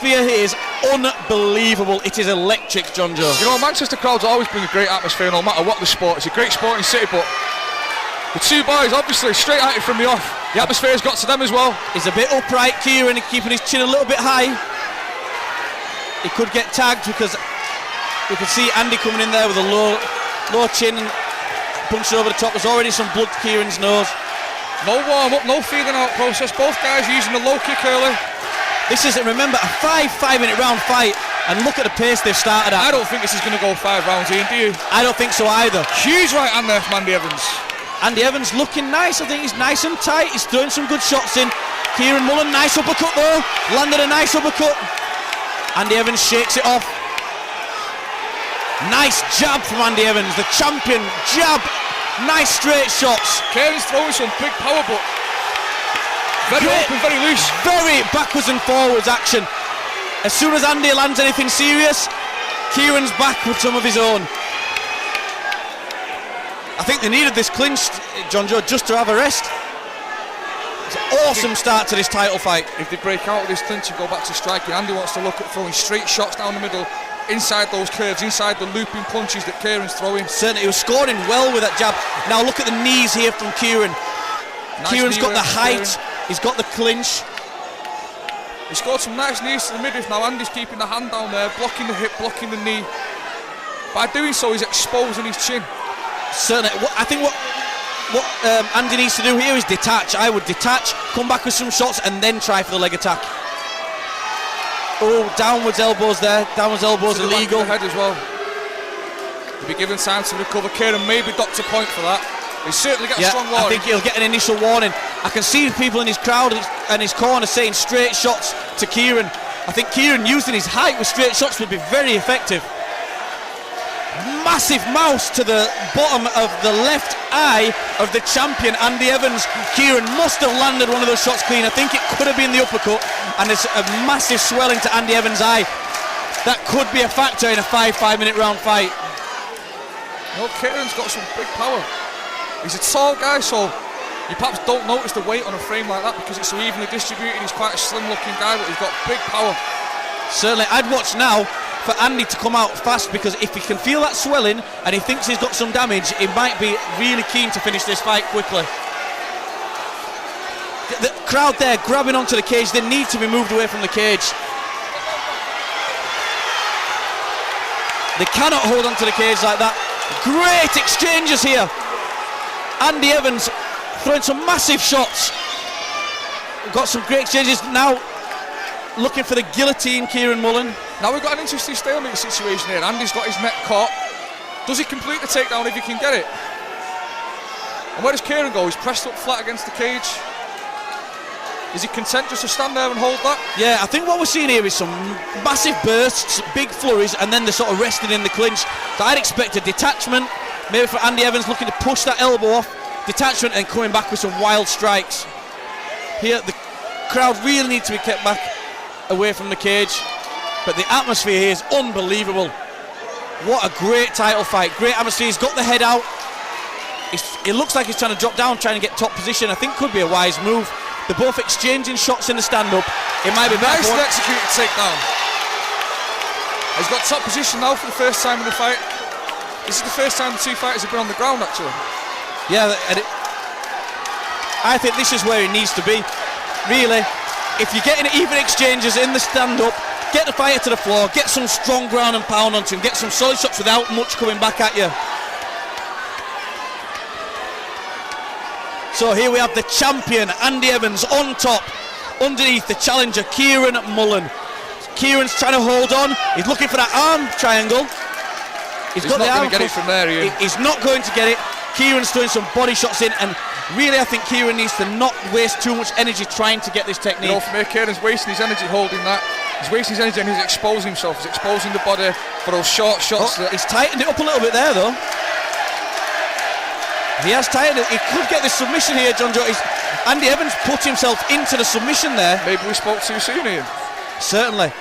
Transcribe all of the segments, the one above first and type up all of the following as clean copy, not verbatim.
atmosphere here is unbelievable. It is electric, John Joe. You know, Manchester crowds always bring a great atmosphere no matter what the sport. It's a great sporting city, but the two boys, obviously, straight at it from the off. The atmosphere's got to them as well. He's a bit upright, Keiran, keeping his chin a little bit high. He could get tagged because we could see Andy coming in there with a low chin and punching over the top. There's already some blood to Keiran's nose. No warm-up, no feeling out process. Both guys using the low kick early. This isn't, remember, a 5-minute round fight, and look at the pace they've started at. I don't think this is going to go 5 rounds, Ian, do you? I don't think so either. Huge right hand there from Andy Evans. Andy Evans looking nice. I think he's nice and tight. He's throwing some good shots in. Keiran Mullin, nice uppercut though. Landed a nice uppercut. Andy Evans shakes it off. Nice jab from Andy Evans, the champion jab. Nice straight shots. Keiran's throwing some big power, but very open, very loose. Very backwards and forwards action. As soon as Andy lands anything serious, Keiran's back with some of his own. I think they needed this clinch, John Joe, just to have a rest. It's an awesome start to this title fight. If they break out of this clinch and go back to striking, Andy wants to look at throwing straight shots down the middle, inside those curves, inside the looping punches that Keiran's throwing. Certainly, he was scoring well with that jab. Now look at the knees here from Keiran. Nice. Keiran's got the height, he's got the clinch. He scored some nice knees to the midriff. Now Andy's keeping the hand down there, blocking the hip, blocking the knee. By doing so, he's exposing his chin. Certainly, I think what Andy needs to do here is detach. I would detach, come back with some shots, and then try for the leg attack. Oh, downwards elbows there. Downwards elbows illegal. Head as well. He'll be given time to recover. Keiran maybe docks a point for that. He certainly gets a strong warning. I think he'll get an initial warning. I can see people in his crowd and his corner saying straight shots to Keiran. I think Keiran using his height with straight shots would be very effective. Massive mouse to the bottom of the left eye of the champion Andy Evans. Keiran must have landed one of those shots clean. I think it could have been the uppercut, and there's a massive swelling to Andy Evans' eye. That could be a factor in a 5-minute round fight. No, Keiran's got some big power. He's a tall guy, so you perhaps don't notice the weight on a frame like that because it's so evenly distributed. He's quite a slim looking guy, but he's got big power. Certainly, I'd watch now for Andy to come out fast, because if he can feel that swelling and he thinks he's got some damage, he might be really keen to finish this fight quickly. The crowd there grabbing onto the cage, they need to be moved away from the cage. They cannot hold onto the cage like that. Great exchanges here. Andy Evans throwing some massive shots. We've got some great exchanges now. Looking for the guillotine, Keiran Mullin. Now we've got an interesting stalemate situation here. Andy's got his neck caught. Does he complete the takedown if he can get it? And where does Keiran go? He's pressed up flat against the cage. Is he content just to stand there and hold that? Yeah, I think what we're seeing here is some massive bursts, big flurries, and then they're sort of resting in the clinch. So I'd expect a detachment, maybe for Andy Evans looking to push that elbow off, detachment, and coming back with some wild strikes. Here, the crowd really need to be kept back away from the cage, but the atmosphere here is unbelievable. What a great title fight, great atmosphere. He's got the head out. It looks like he's trying to drop down, trying to get top position. I think could be a wise move. They're both exchanging shots in the stand-up. It might be better. Nicely executed takedown. He's got top position now for the first time in the fight. This is the first time the two fighters have been on the ground, actually. Yeah, and I think this is where he needs to be. Really, if you're getting even exchanges in the stand-up, get the fighter to the floor, get some strong ground and pound onto him, get some solid shots without much coming back at you. So here we have the champion, Andy Evans, on top. Underneath, the challenger, Keiran Mullin. Keiran's trying to hold on. He's looking for that arm triangle. He's got not going to get it from there, Ian. He's not going to get it. Kieran's throwing some body shots in, and really I think Keiran needs to not waste too much energy trying to get this technique. You know, from here, Keiran's wasting his energy holding that. He's wasting his energy and he's exposing himself. He's exposing the body for those short shots. He's tightened it up a little bit there, though. He has tightened it. He could get the submission here, John Joe. Andy Evans put himself into the submission there. Maybe we spoke too soon, Ian. Certainly.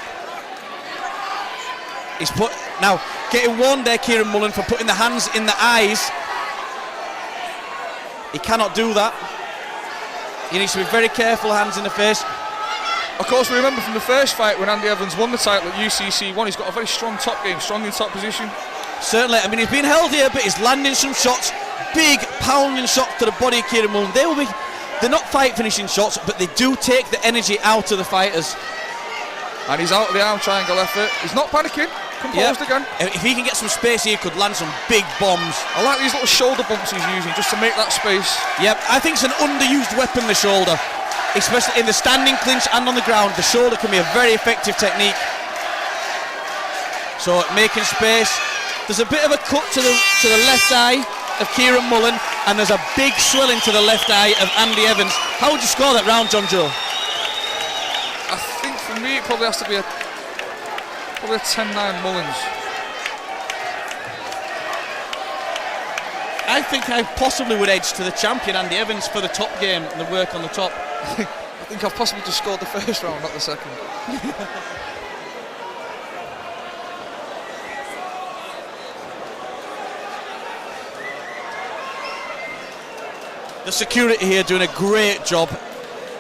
He's put now getting warned there, Keiran Mullin, for putting the hands in the eyes. He cannot do that. He needs to be very careful, hands in the face. Of course, we remember from the first fight when Andy Evans won the title at UCC1, he's got a very strong top game, strong in top position. Certainly, I mean, he's been held here, but he's landing some shots, big pounding shots to the body of Keiran Mullin. They're not fight finishing shots, but they do take the energy out of the fighters. And he's out of the arm triangle effort. He's not panicking, composed again. If he can get some space here, he could land some big bombs. I like these little shoulder bumps he's using just to make that space. Yep, I think it's an underused weapon, the shoulder. Especially in the standing clinch and on the ground, the shoulder can be a very effective technique. So making space. There's a bit of a cut to the left eye of Keiran Mullin, and there's a big swelling to the left eye of Andy Evans. How would you score that round, John Joe? I think for me it probably has to be a 10-9 Mullins. I think I possibly would edge to the champion Andy Evans for the top game and the work on the top. I think I've possibly just scored the first round, not the second. The security here doing a great job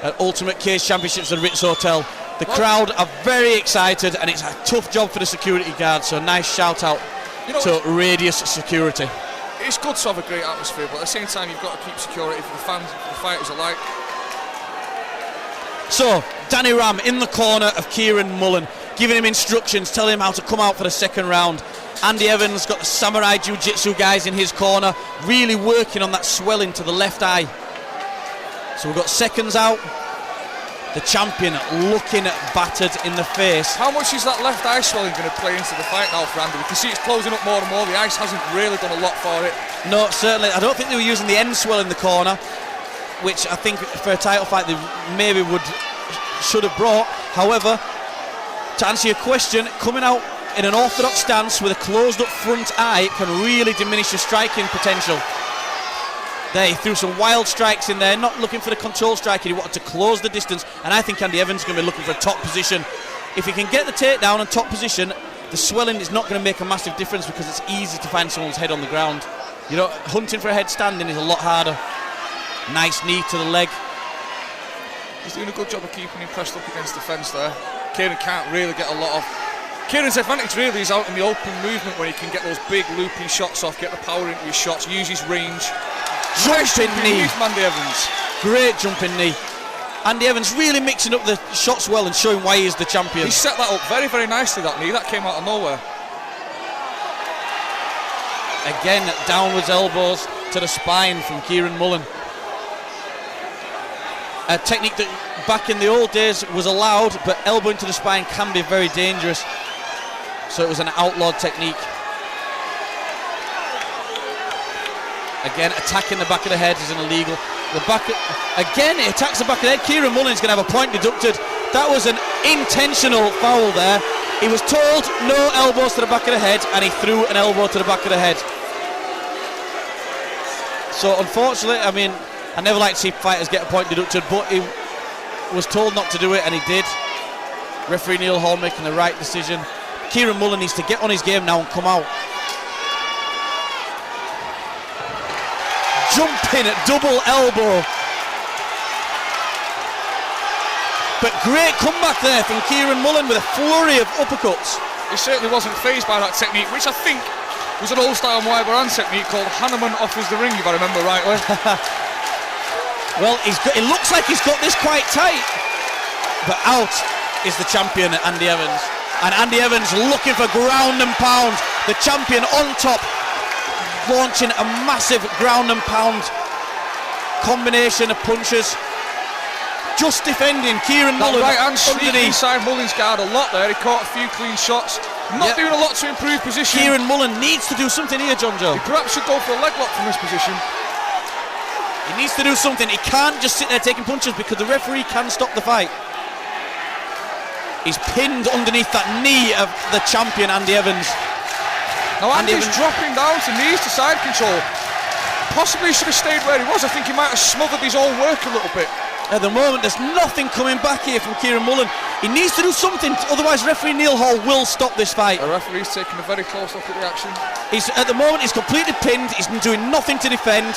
at Ultimate Cage Championships at Ritz Hotel. The crowd are very excited, and it's a tough job for the security guard, so nice shout out to Radius Security. It's good to have a great atmosphere, but at the same time you've got to keep security for the fans and for the fighters alike. So, Danny Ram in the corner of Keiran Mullin, giving him instructions, telling him how to come out for the second round. Andy Evans got the Samurai Jiu-Jitsu guys in his corner, really working on that swelling to the left eye. So we've got seconds out. The champion looking battered in the face. How much is that left eye swelling going to play into the fight now for Andy? We can see it's closing up more and more. The ice hasn't really done a lot for it. No, certainly. I don't think they were using the end swell in the corner, which I think for a title fight they maybe should have brought. However, to answer your question, coming out in an orthodox stance with a closed up front eye can really diminish your striking potential. There, he threw some wild strikes in there, not looking for the control striking, he wanted to close the distance, and I think Andy Evans is going to be looking for a top position. If he can get the takedown and top position, the swelling is not going to make a massive difference because it's easy to find someone's head on the ground. You know, hunting for a head standing is a lot harder. Nice knee to the leg. He's doing a good job of keeping him pressed up against the fence there. Keiran can't really get a lot of... Keiran's advantage really is out in the open movement where he can get those big looping shots off, get the power into his shots, use his range. Jumping knee from Andy Evans. Great jumping knee. Andy Evans really mixing up the shots well and showing why he's the champion. He set that up very, very nicely, that knee. That came out of nowhere. Again, downwards elbows to the spine from Keiran Mullin. A technique that back in the old days was allowed, but elbowing to the spine can be very dangerous. So it was an outlawed technique. Again, attacking the back of the head is an illegal. Again, he attacks the back of the head. Keiran Mullin's going to have a point deducted. That was an intentional foul there. He was told no elbows to the back of the head, and he threw an elbow to the back of the head. So unfortunately, I mean, I never like to see fighters get a point deducted, but he was told not to do it, and he did. Referee Neil Hall making the right decision. Keiran Mullin needs to get on his game now and come out. Jumping double elbow. But great comeback there from Keiran Mullin with a flurry of uppercuts. He certainly wasn't fazed by that technique, which I think was an old style Muay Thai technique called Hanneman offers the ring, if I remember rightly. Well, it looks like he's got this quite tight. But out is the champion, Andy Evans. And Andy Evans looking for ground and pound. The champion on top, launching a massive ground and pound combination of punches. Just defending Keiran Mullin. Right hand sneak inside Mullin's guard a lot there. He caught a few clean shots. Not doing a lot to improve position. Keiran Mullin needs to do something here, John Joe. He perhaps should go for a leg lock from this position. He needs to do something. He can't just sit there taking punches because the referee can stop the fight. He's pinned underneath that knee of the champion, Andy Evans. Now Andy's dropping down to knees to side control. Possibly should have stayed where he was. I think he might have smothered his own work a little bit. At the moment, there's nothing coming back here from Keiran Mullin. He needs to do something, otherwise referee Neil Hall will stop this fight. The referee's taking a very close look at the action. At the moment, he's completely pinned. He's doing nothing to defend.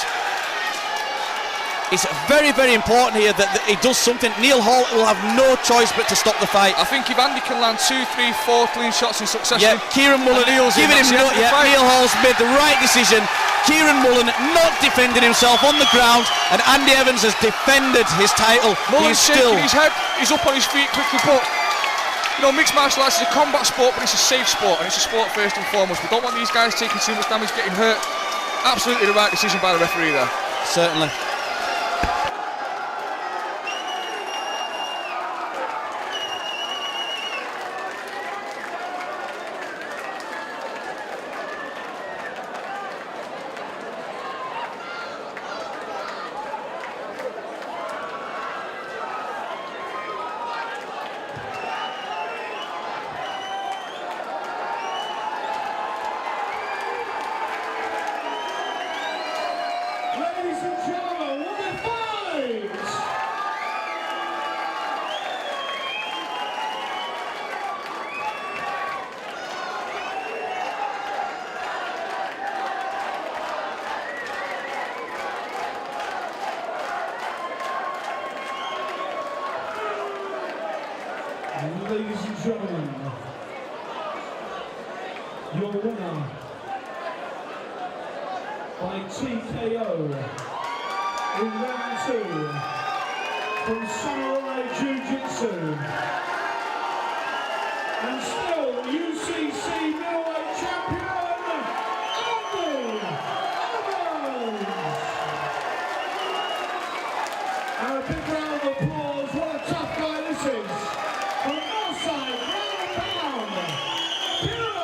it's very, very important here that he does something. Neil Hall will have no choice but to stop the fight. I think if Andy can land 2, 3, 4 clean shots in succession. Yeah, Keiran Mullin giving him no. Yeah, Neil Hall's made the right decision. Keiran Mullin not defending himself on the ground, and Andy Evans has defended his title. Mullin's shaking his head. He's up on his feet quickly, but you know, mixed martial arts is a combat sport, but it's a safe sport, and it's a sport first and foremost. We don't want these guys taking too much damage, getting hurt. Absolutely the right decision by the referee there. Certainly. Ladies and gentlemen, what a fight! Ladies and gentlemen, your winner by TKO in round 2 from Samurai Jiu-Jitsu and still UCC middleweight champion, Andy Evans. And a big round of applause, what a tough guy this is. On our side, round pound, Keiran.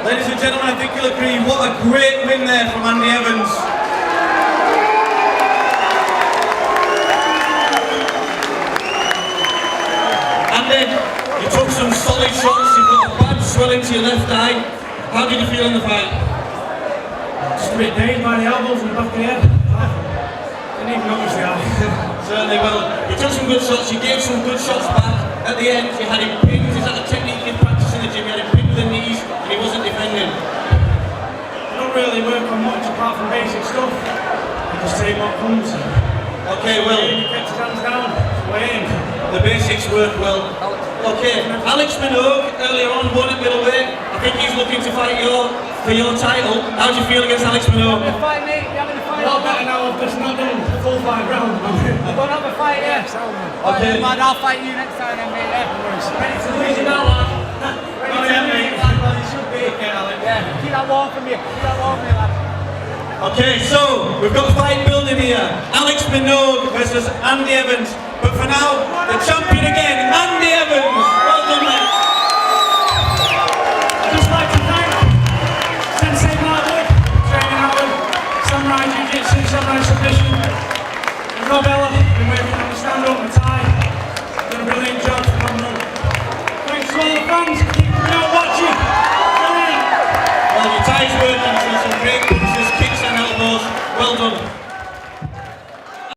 Ladies and gentlemen, I think you'll agree, what a great win there from Andy Evans. Andy, you took some solid shots, you've got a bad swelling to your left eye. How did you feel in the fight? Just a bit dazed by the elbows and the back of the head. Didn't even notice the eye. Certainly, well, you took some good shots, you gave some good shots back. At the end, you had him pinned. Is that a technique you practice in the gym? You had him pinned to the knees and he wasn't defending. I don't really work on much apart from basic stuff. I just take what comes. Okay, well, You get your hands down, weigh in. the basics work well. Okay, Alex Minogue earlier on won at middleweight. I think he's looking to fight for your title. How do you feel against Alex Minogue? Fight, mate. You having a fight? A lot better now, I've just not done the full 5 rounds. We're going to have a fight, yeah. Okay. Man, I'll fight you next time then, mate. Yeah. Ready to lose it now, lad. Ready to lose it, lad. Well, it should be. Yeah, keep that warm from you. Keep that warm from you, lad. Okay, so we've got a fight building here. Alex Minogue versus Andy Evans. But for now, the champion again